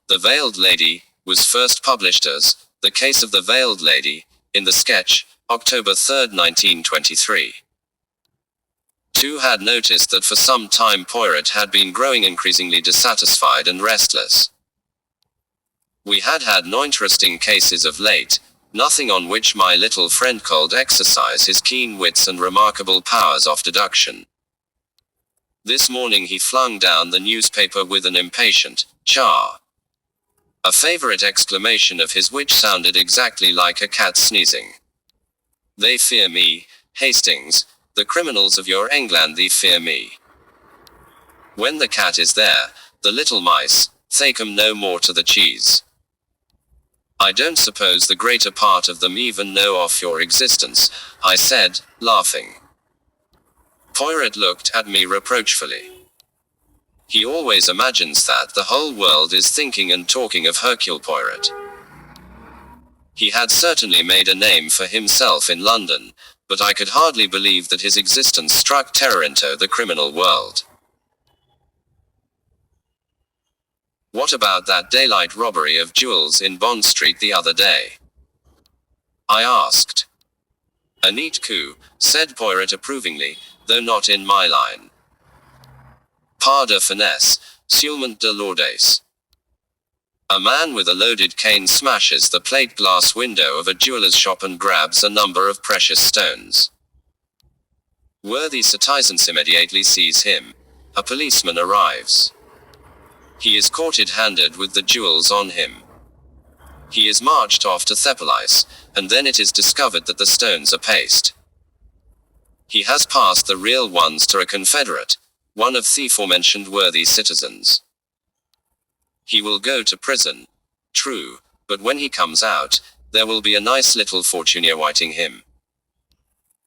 The Veiled Lady was first published as The Case of the Veiled Lady in the Sketch, October 3, 1923. 2 had noticed that for some time Poirot had been growing increasingly dissatisfied and restless. We had had no interesting cases of late, nothing on which my little friend could exercise his keen wits and remarkable powers of deduction. This morning he flung down the newspaper with an impatient "Cha!" A favorite exclamation of his which sounded exactly like a cat sneezing. "They fear me, Hastings, the criminals of your England, they fear me. When the cat is there, the little mice, they come no more to the cheese. I don't suppose the greater part of them even know of your existence," I said, laughing. Poirot looked at me reproachfully. He always imagines that the whole world is thinking and talking of Hercule Poirot. He had certainly made a name for himself in London, but I could hardly believe that his existence struck terror into the criminal world. "What about that daylight robbery of jewels in Bond Street the other day?" I asked. "A neat coup," said Poirot approvingly, "though not in my line. Pas de finesse, seulement de l'audace. A man with a loaded cane smashes the plate glass window of a jeweler's shop and grabs a number of precious stones. Worthy citizens immediately seize him. A policeman arrives. He is caught red-handed with the jewels on him. He is marched off to Thepelice, and then it is discovered that the stones are paste. He has passed the real ones to a confederate, one of the aforementioned worthy citizens. He will go to prison, true, but when he comes out, there will be a nice little fortune awaiting him.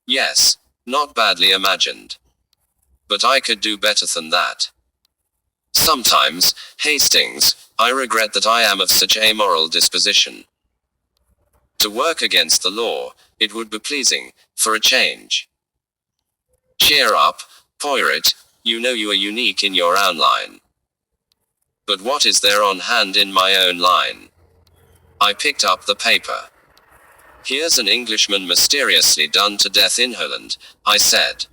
Yes, not badly imagined. But I could do better than that. Sometimes, Hastings, I regret that I am of such a moral disposition. To work against the law, it would be pleasing, for a change. Cheer up, Poirot, you know you are unique in your own line. But what is there on hand in my own line?" I picked up the paper. "Here's an Englishman mysteriously done to death in Holland," I said.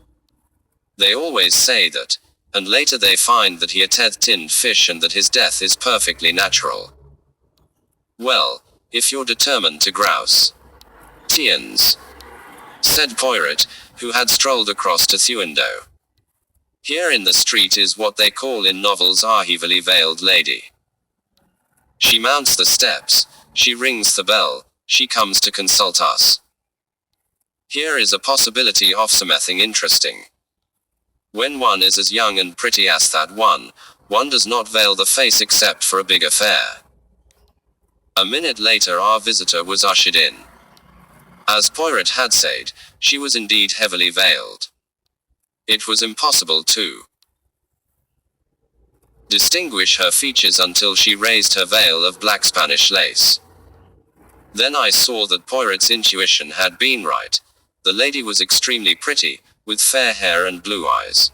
"They always say that, and later they find that he ate tinned fish and that his death is perfectly natural. Well, if you're determined to grouse." "Tiens," said Poirot, who had strolled across to the window. "Here in the street is what they call in novels a heavily veiled lady. She mounts the steps, she rings the bell, she comes to consult us. Here is a possibility of something interesting. When one is as young and pretty as that one does not veil the face except for a big affair." A minute later our visitor was ushered in. As Poirot had said, she was indeed heavily veiled. It was impossible to distinguish her features until she raised her veil of black Spanish lace. Then I saw that Poirot's intuition had been right. The lady was extremely pretty, with fair hair and blue eyes.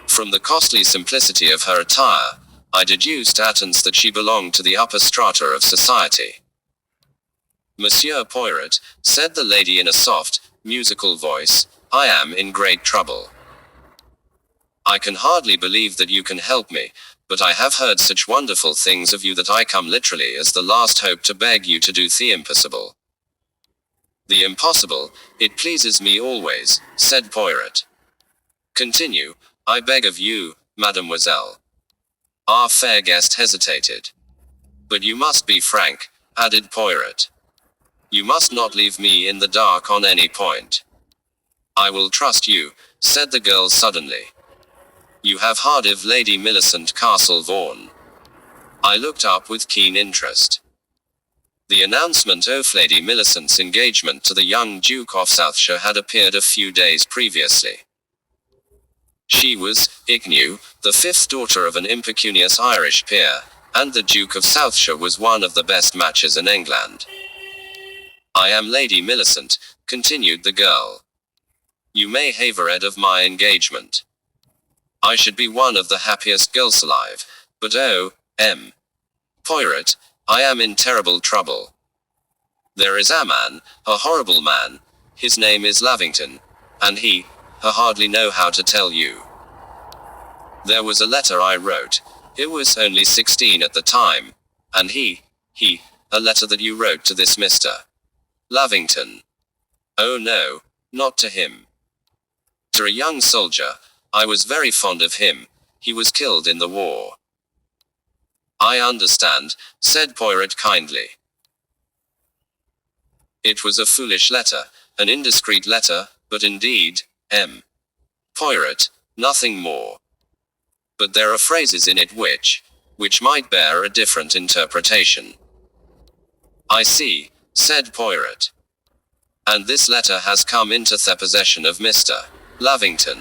From the costly simplicity of her attire, I deduced at once that she belonged to the upper strata of society. "Monsieur Poirot," said the lady in a soft, musical voice, "I am in great trouble. I can hardly believe that you can help me, but I have heard such wonderful things of you that I come literally as the last hope to beg you to do the impossible." "The impossible, it pleases me always," said Poirot. "Continue, I beg of you, mademoiselle." Our fair guest hesitated. "But you must be frank," added Poirot. "You must not leave me in the dark on any point." "I will trust you," said the girl suddenly. "You have heard of Lady Millicent Castle-Vaughan?" I looked up with keen interest. The announcement of Lady Millicent's engagement to the young Duke of Southshire had appeared a few days previously. She was, I knew, the fifth daughter of an impecunious Irish peer, and the Duke of Southshire was one of the best matches in England. "I am Lady Millicent," continued the girl. "You may have read of my engagement. I should be one of the happiest girls alive, but Poirot, I am in terrible trouble. There is a man, a horrible man. His name is Lavington. And I hardly know how to tell you. There was a letter I wrote. It was only 16 at the time. And a letter that you wrote to this Mr. Lavington. Oh no, not to him. To a young soldier. I was very fond of him. He was killed in the war. I understand, said Poirot kindly. It was a foolish letter, an indiscreet letter, but indeed, Poirot, nothing more. But there are phrases in it which might bear a different interpretation. I see, said Poirot. And this letter has come into the possession of Mr. Lavington.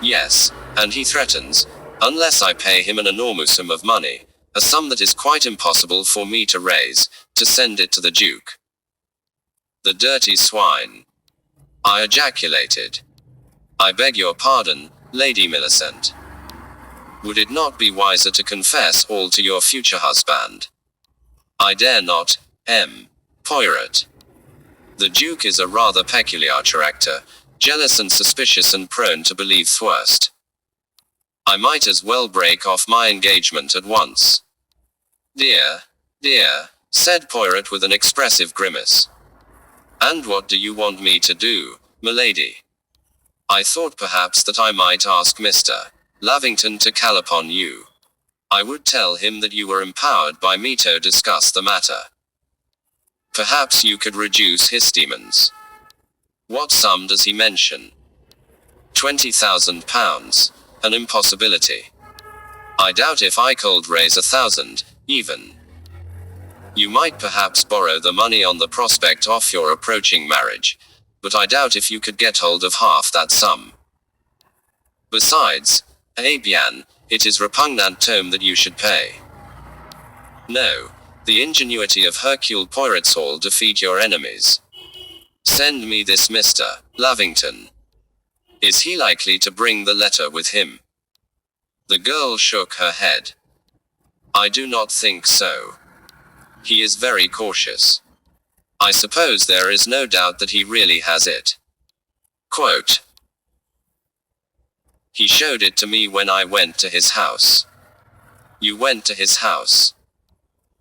Yes, and he threatens, unless I pay him an enormous sum of money, a sum that is quite impossible for me to raise, to send it to the Duke. The dirty swine. I ejaculated. I beg your pardon, Lady Millicent. Would it not be wiser to confess all to your future husband? I dare not, Poirot. The Duke is a rather peculiar character, jealous and suspicious and prone to believe the worst. I might as well break off my engagement at once. Dear, said Poirot with an expressive grimace. And what do you want me to do, milady? I thought perhaps that I might ask Mr. Lavington to call upon you. I would tell him that you were empowered by me to discuss the matter. Perhaps you could reduce his demons. What sum does he mention? £20,000. An impossibility. I doubt if I could raise 1,000, even. You might perhaps borrow the money on the prospect of your approaching marriage, but I doubt if you could get hold of half that sum. Besides, bien, it is repugnant tome that you should pay. No, the ingenuity of Hercule Poirot's all defeat your enemies. Send me this Mr. Lavington. Is he likely to bring the letter with him? The girl shook her head. I do not think so. He is very cautious. I suppose there is no doubt that he really has it. Quote, he showed it to me when I went to his house. You went to his house.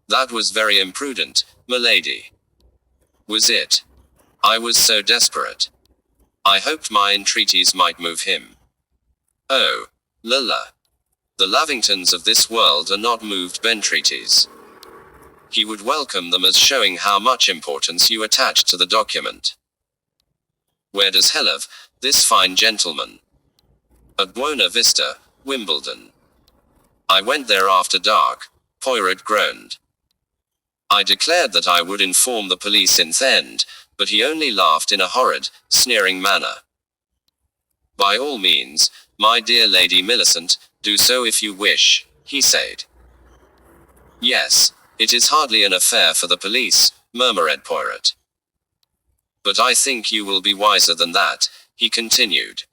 That was very imprudent, milady. Was it? I was so desperate. I hoped my entreaties might move him. Oh, la. The Lavingtons of this world are not moved by entreaties. He would welcome them as showing how much importance you attached to the document. Where does he live, this fine gentleman? At Buona Vista, Wimbledon. I went there after dark, Poirot groaned. I declared that I would inform the police in the end, but he only laughed in a horrid, sneering manner. By all means, my dear Lady Millicent, do so if you wish, he said. Yes, it is hardly an affair for the police, murmured Poirot. But I think you will be wiser than that, he continued.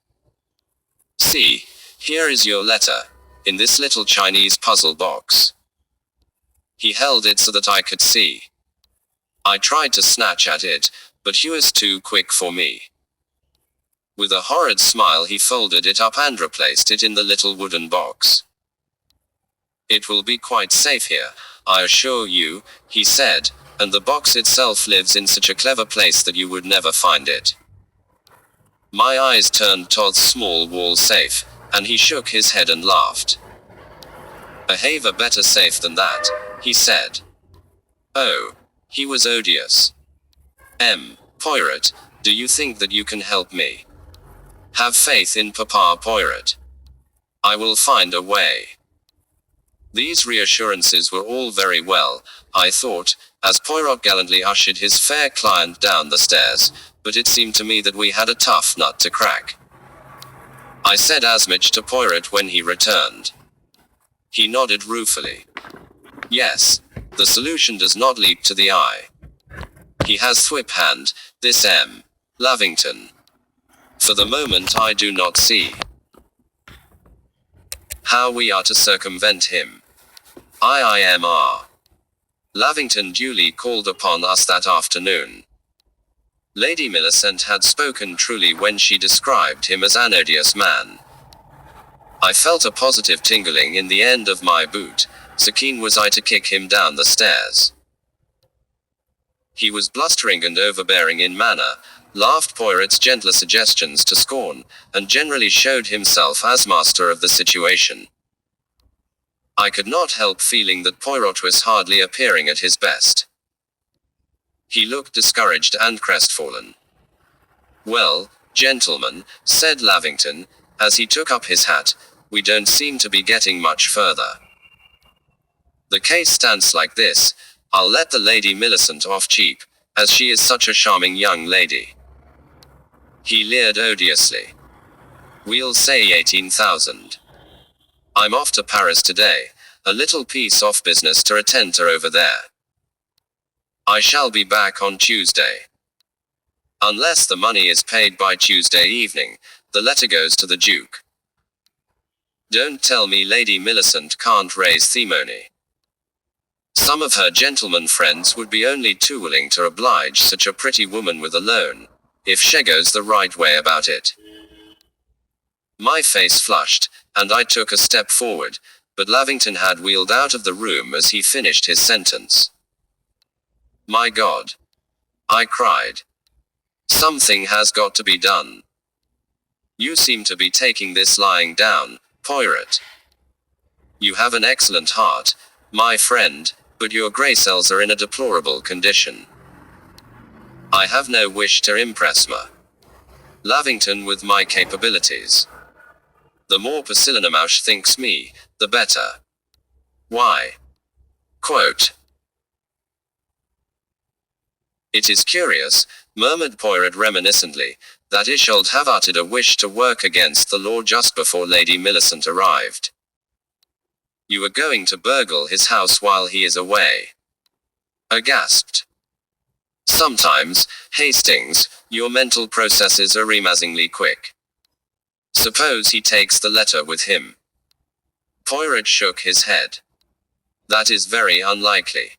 See, here is your letter, in this little Chinese puzzle box. He held it so that I could see. I tried to snatch at it, but he was too quick for me. With a horrid smile he folded it up and replaced it in the little wooden box. It will be quite safe here, I assure you, he said, and the box itself lives in such a clever place that you would never find it. My eyes turned toward the small wall safe, and he shook his head and laughed. Behave a better safe than that, he said. Oh, he was odious. Poirot, do you think that you can help me? Have faith in Papa Poirot. I will find a way. These reassurances were all very well, I thought, as Poirot gallantly ushered his fair client down the stairs, but it seemed to me that we had a tough nut to crack. I said as much to Poirot when he returned. He nodded ruefully. Yes, the solution does not leap to the eye. He has whip hand, this Lavington. For the moment I do not see how we are to circumvent him. IIMR. Lavington duly called upon us that afternoon. Lady Millicent had spoken truly when she described him as an odious man. I felt a positive tingling in the end of my boot, so keen was I to kick him down the stairs. He was blustering and overbearing in manner, laughed Poirot's gentler suggestions to scorn, and generally showed himself as master of the situation. I could not help feeling that Poirot was hardly appearing at his best. He looked discouraged and crestfallen. "Well, gentlemen," said Lavington, as he took up his hat, "we don't seem to be getting much further. The case stands like this: I'll let the Lady Millicent off cheap, as she is such a charming young lady." He leered odiously. "We'll say 18,000. I'm off to Paris today, a little piece of business to attend to over there. I shall be back on Tuesday. Unless the money is paid by Tuesday evening, the letter goes to the Duke. Don't tell me Lady Millicent can't raise the money. Some of her gentleman friends would be only too willing to oblige such a pretty woman with a loan, if she goes the right way about it." My face flushed, and I took a step forward, but Lavington had wheeled out of the room as he finished his sentence. "My God!" I cried. "Something has got to be done. You seem to be taking this lying down, Poirot. You have an excellent heart, my friend, but your grey cells are in a deplorable condition." I have no wish to impress Lavington with my capabilities. The more Pusillanimouche thinks me, the better. Why? Quote. "It is curious," murmured Poirot reminiscently, "that I should have uttered a wish to work against the law just before Lady Millicent arrived. You are going to burgle his house while he is away." I gasped. "Sometimes, Hastings, your mental processes are amazingly quick. Suppose he takes the letter with him?" Poirot shook his head. "That is very unlikely.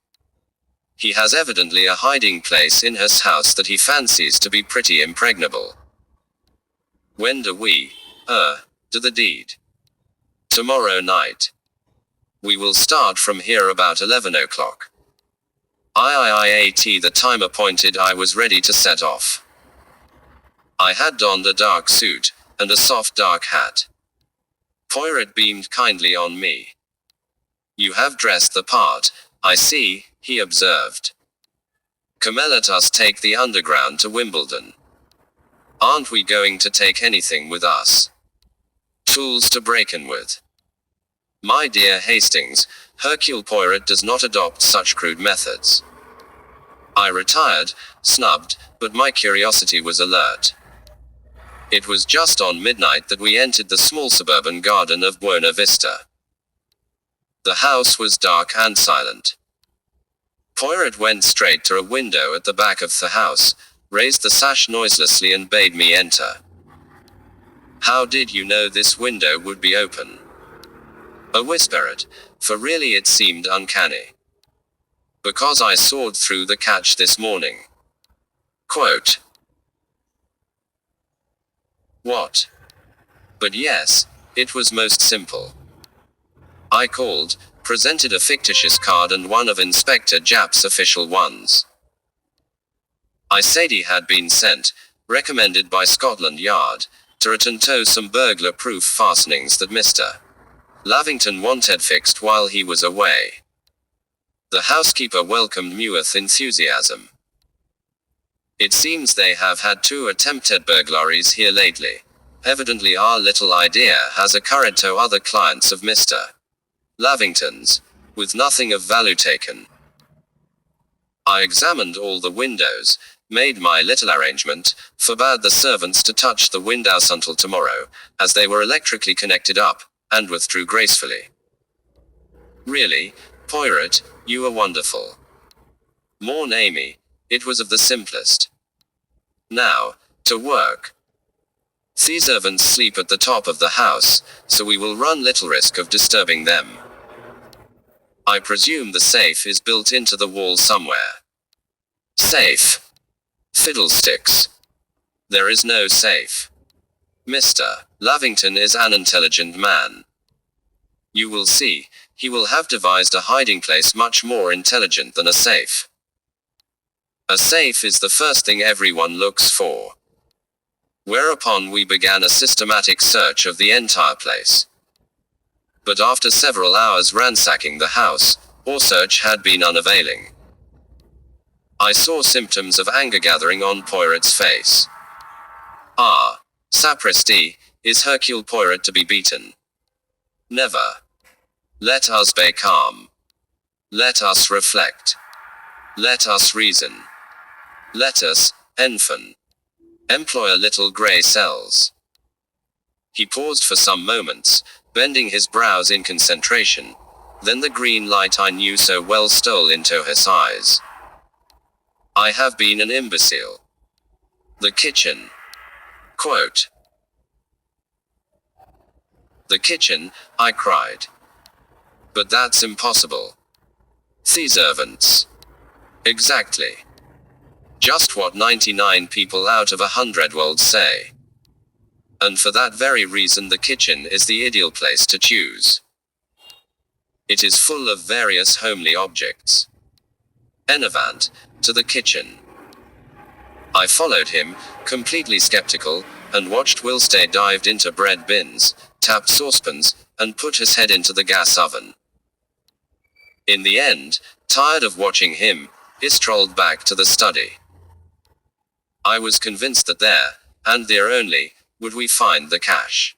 He has evidently a hiding place in his house that he fancies to be pretty impregnable. When do we, do the deed?" "Tomorrow night. We will start from here about 11 o'clock. At the time appointed I was ready to set off. I had donned a dark suit, and a soft dark hat. Poirot beamed kindly on me. "You have dressed the part, I see," he observed. "Come, let us take the Underground to Wimbledon. Aren't we going to take anything with us? Tools to break in with?" My dear Hastings, Hercule Poirot does not adopt such crude methods. I retired, snubbed, but my curiosity was alert. It was just on midnight that we entered the small suburban garden of Buena Vista. The house was dark and silent. Poirot went straight to a window at the back of the house, raised the sash noiselessly and bade me enter. "How did you know this window would be open?" I whispered, for really it seemed uncanny. "Because I sawed through the catch this morning." Quote. What? But yes, it was most simple. I called, presented a fictitious card and one of Inspector Japp's official ones. I said he had been sent, recommended by Scotland Yard, to return tow some burglar-proof fastenings that Mr. Lavington wanted fixed while he was away. The housekeeper welcomed me with enthusiasm. "It seems they have had 2 attempted burglaries here lately. Evidently our little idea has occurred to other clients of Mr. Lavington's, with nothing of value taken." I examined all the windows, made my little arrangement, forbade the servants to touch the windows until tomorrow, as they were electrically connected up, and withdrew gracefully. "Really, Poirot, you are wonderful." "Mourn Amy, it was of the simplest. Now, to work. The servants sleep at the top of the house, so we will run little risk of disturbing them." I presume the safe is built into the wall somewhere. Safe. Fiddlesticks. There is no safe. Mr. Lavington is an intelligent man. You will see, he will have devised a hiding place much more intelligent than a safe. A safe is the first thing everyone looks for. Whereupon we began a systematic search of the entire place. But after several hours ransacking the house, our search had been unavailing. I saw symptoms of anger gathering on Poirot's face. Ah, sapristi, is Hercule Poirot to be beaten? Never. Let us be calm. Let us reflect. Let us reason. Let us, enfin, employ a little grey cells. He paused for some moments, bending his brows in concentration. Then the green light I knew so well stole into his eyes. I have been an imbecile. The kitchen. Quote. The kitchen, I cried. But that's impossible. The servants. Exactly. Just what 99 people out of 100 would say. And for that very reason the kitchen is the ideal place to choose. It is full of various homely objects. En avant, to the kitchen. I followed him, completely skeptical, and watched whilst he dived into bread bins, tapped saucepans, and put his head into the gas oven. In the end, tired of watching him, he strolled back to the study. I was convinced that there, and there only, would we find the cash.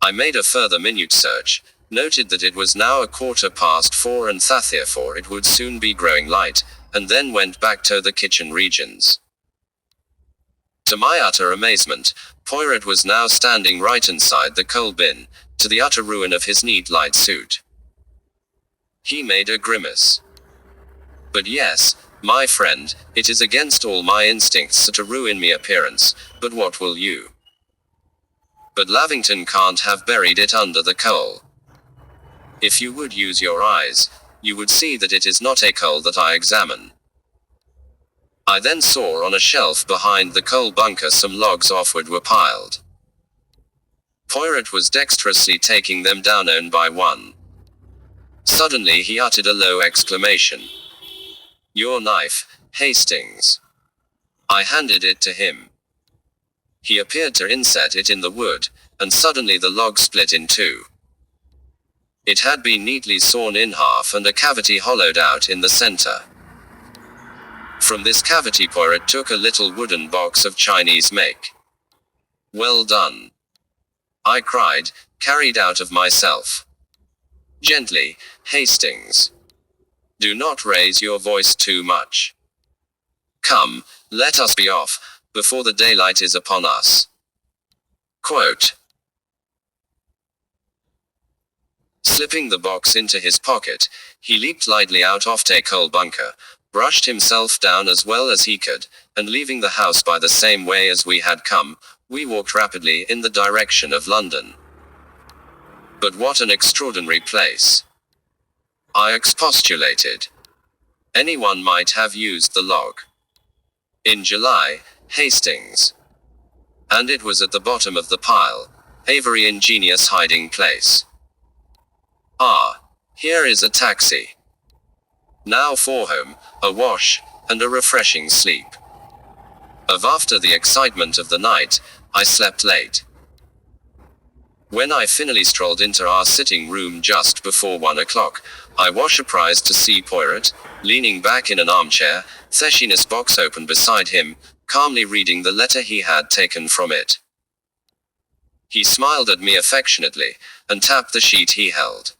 I made a further minute search, noted that it was now 4:15 and therefore it would soon be growing light, and then went back to the kitchen regions. To my utter amazement, Poirot was now standing right inside the coal bin, to the utter ruin of his neat light suit. He made a grimace. But yes, my friend, it is against all my instincts to ruin me appearance, but what will you? But Lavington can't have buried it under the coal. If you would use your eyes, you would see that it is not a coal that I examine. I then saw on a shelf behind the coal bunker some logs offward were piled. Poirot was dexterously taking them down one by one. Suddenly he uttered a low exclamation. Your knife, Hastings. I handed it to him. He appeared to inset it in the wood, and suddenly the log split in two. It had been neatly sawn in half and a cavity hollowed out in the center. From this cavity Poirot took a little wooden box of Chinese make. Well done, I cried, carried out of myself. Gently, Hastings. Do not raise your voice too much. Come, let us be off, before the daylight is upon us. Quote. Slipping the box into his pocket, he leaped lightly out of the coal bunker, brushed himself down as well as he could, and leaving the house by the same way as we had come, we walked rapidly in the direction of London. But what an extraordinary place! I expostulated. Anyone might have used the log. In July, Hastings. And it was at the bottom of the pile, a very ingenious hiding place. Ah, here is a taxi. Now for home, a wash, and a refreshing sleep. After the excitement of the night, I slept late. When I finally strolled into our sitting room just before 1 o'clock, I was surprised to see Poirot, leaning back in an armchair, Theshinus box open beside him, calmly reading the letter he had taken from it. He smiled at me affectionately, and tapped the sheet he held.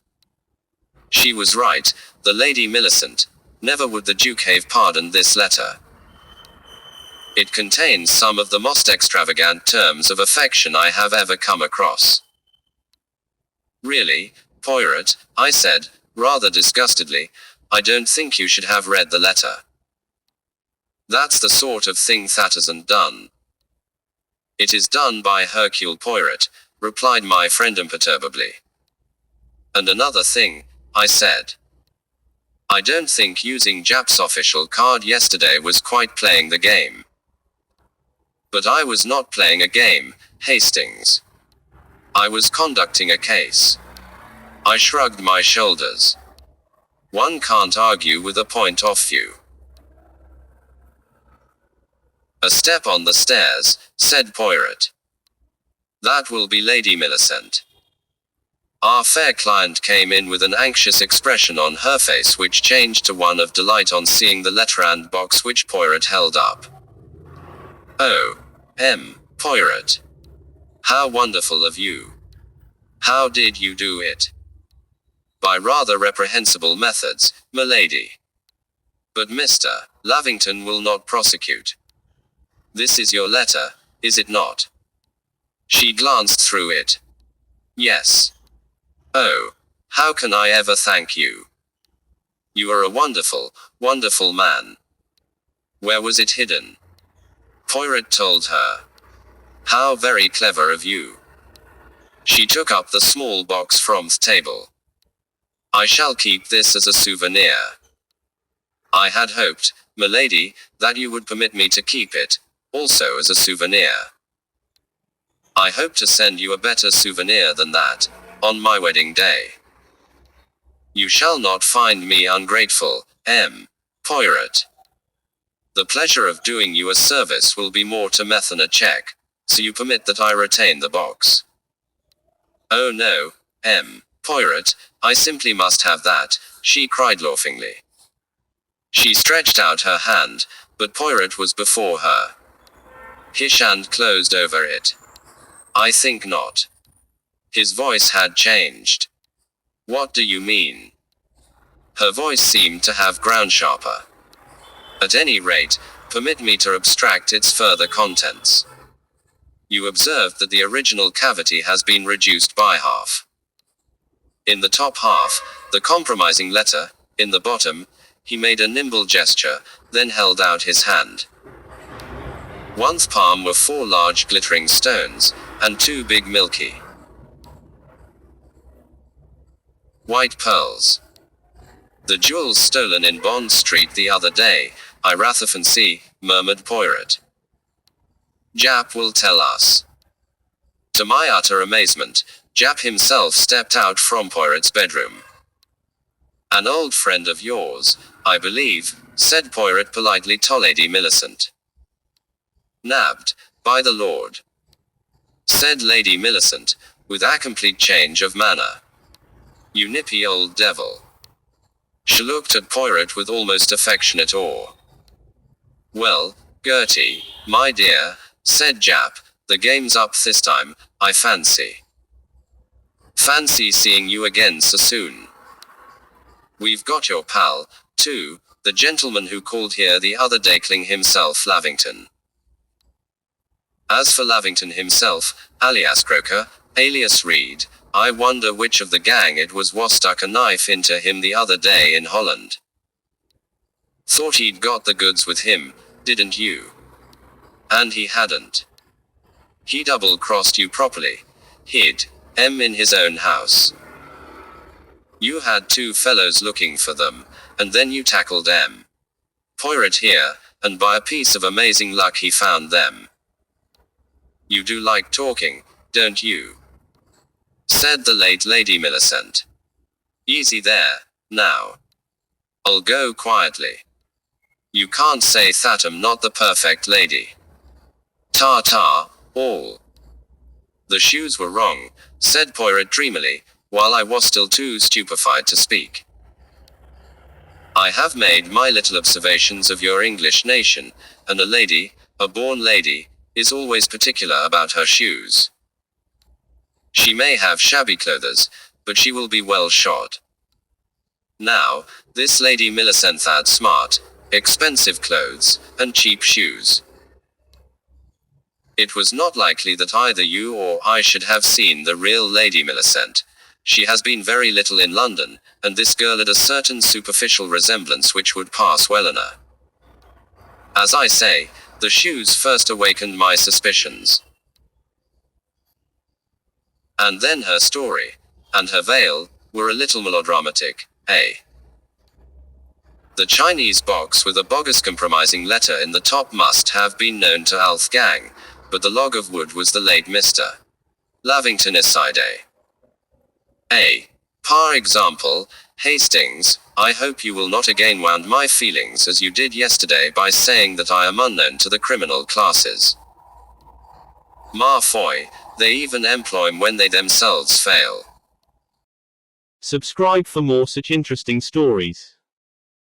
She was right, the Lady Millicent. Never would the Duke have pardoned this letter. It contains some of the most extravagant terms of affection I have ever come across. Really, Poirot, I said, rather disgustedly, I don't think you should have read the letter. That's the sort of thing that isn't done. It is done by Hercule Poirot, replied my friend imperturbably. And another thing, I said. I don't think using Jap's official card yesterday was quite playing the game. But I was not playing a game, Hastings. I was conducting a case. I shrugged my shoulders. One can't argue with a point of view. A step on the stairs, said Poirot. That will be Lady Millicent. Our fair client came in with an anxious expression on her face which changed to one of delight on seeing the letter and box which Poirot held up. Oh, Poirot. How wonderful of you. How did you do it? By rather reprehensible methods, m'lady. But Mr. Lavington will not prosecute. This is your letter, is it not? She glanced through it. Yes. Oh, how can I ever thank you? You are a wonderful, wonderful man. Where was it hidden? Poirot told her. How very clever of you. She took up the small box from the table. I shall keep this as a souvenir. I had hoped, m'lady, that you would permit me to keep it, also as a souvenir. I hope to send you a better souvenir than that, on my wedding day. You shall not find me ungrateful, Poirot. The pleasure of doing you a service will be more to me than a check, so you permit that I retain the box. Oh no, Poirot, I simply must have that, she cried laughingly. She stretched out her hand, but Poirot was before her. His hand closed over it. I think not. His voice had changed. What do you mean? Her voice seemed to have ground sharper. At any rate, permit me to abstract its further contents. You observed that the original cavity has been reduced by half. In the top half, the compromising letter, in the bottom, he made a nimble gesture, then held out his hand. One's palm were 4 large glittering stones, and 2 big milky white pearls. The jewels stolen in Bond Street the other day, I rather fancy, murmured Poirot. Jap will tell us. To my utter amazement, Jap himself stepped out from Poirot's bedroom. An old friend of yours, I believe, said Poirot politely to Lady Millicent. Nabbed, by the Lord, said Lady Millicent, with a complete change of manner. You nippy old devil. She looked at Poirot with almost affectionate awe. Well, Gertie, my dear, said Jap, the game's up this time, I fancy. Fancy seeing you again so soon. We've got your pal, too, the gentleman who called here the other day calling himself Lavington. As for Lavington himself, alias Croker, alias Reed, I wonder which of the gang it was stuck a knife into him the other day in Holland. Thought he'd got the goods with him, didn't you? And he hadn't. He double-crossed you properly. Hid in his own house. You had 2 fellows looking for them, and then you tackled Poirot here, and by a piece of amazing luck he found them. You do like talking, don't you? Said the late Lady Millicent. Easy there, now. I'll go quietly. You can't say that I'm not the perfect lady. Ta-ta, all. The shoes were wrong, said Poirot dreamily, while I was still too stupefied to speak. I have made my little observations of your English nation, and a lady, a born lady, is always particular about her shoes. She may have shabby clothes, but she will be well shod. Now, this Lady Millicent had smart, expensive clothes, and cheap shoes. It was not likely that either you or I should have seen the real Lady Millicent. She has been very little in London, and this girl had a certain superficial resemblance which would pass well in her. As I say, the shoes first awakened my suspicions. And then her story, and her veil, were a little melodramatic, eh? The Chinese box with a bogus compromising letter in the top must have been known to Alfgang, but the log of wood was the late Mr. Lavingtonicide. A. Par example, Hastings, I hope you will not again wound my feelings as you did yesterday by saying that I am unknown to the criminal classes. Ma foi, they even employ when they themselves fail. Subscribe for more such interesting stories.